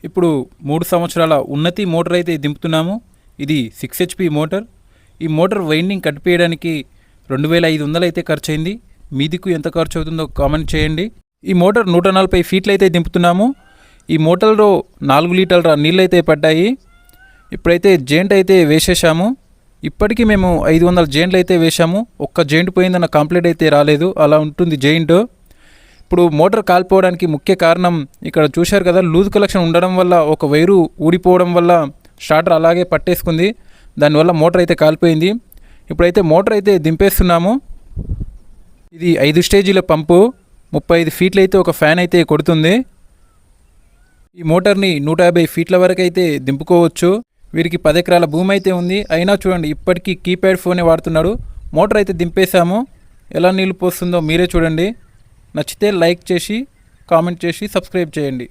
ఇప్పుడు 3 సంవత్సరాల ఉన్నతి మోటార్ అయితే దింపుతున్నాము. ఇది 6 HP మోటార్. ఈ మోటార్ వైండింగ్ కట్టిపేయడానికి 2500 అయితే ఖర్చు అయింది. మీదికు ఎంత ఖర్చు అవుతుందో కామెంట్ చేయండి. ఈ మోటార్ 140 ఫీట్లు అయితే దింపుతున్నాము. ఈ మోటార్లో 4 లీటర్ల నీళ్ళు అయితే పడ్డాయి. ఇప్పుడైతే జెయింట్ అయితే వేసేసాము. ఇప్పటికీ మేము 500 జెయింట్లు అయితే వేసాము. ఒక్క జెయింట్ పోయిందన్న కంప్లీట్ అయితే రాలేదు, అలా ఉంటుంది జెయింట్. ఇప్పుడు మోటార్ కాలిపోవడానికి ముఖ్య కారణం ఇక్కడ చూశారు కదా, లూజ్ కలెక్షన్ ఉండడం వల్ల ఒక వైరు ఊడిపోవడం వల్ల స్టార్టర్ అలాగే పట్టేసుకుంది. దానివల్ల మోటార్ అయితే కాలిపోయింది. ఇప్పుడైతే మోటార్ అయితే దింపేస్తున్నాము. ఇది 5 స్టేజీల పంపు. 35 ఫీట్లు అయితే ఒక ఫ్యాన్ అయితే కొడుతుంది. ఈ మోటార్ని 150 ఫీట్ల వరకు అయితే దింపుకోవచ్చు. వీరికి 10 ఎకరాల భూమి అయితే ఉంది. అయినా చూడండి, ఇప్పటికీ కీప్యాడ్ ఫోనే వాడుతున్నాడు. మోటార్ అయితే దింపేశాము. ఎలా నీళ్ళు పోస్తుందో మీరే చూడండి. నచ్చితే లైక్ చేసి కామెంట్ చేసి సబ్స్క్రైబ్ చేయండి.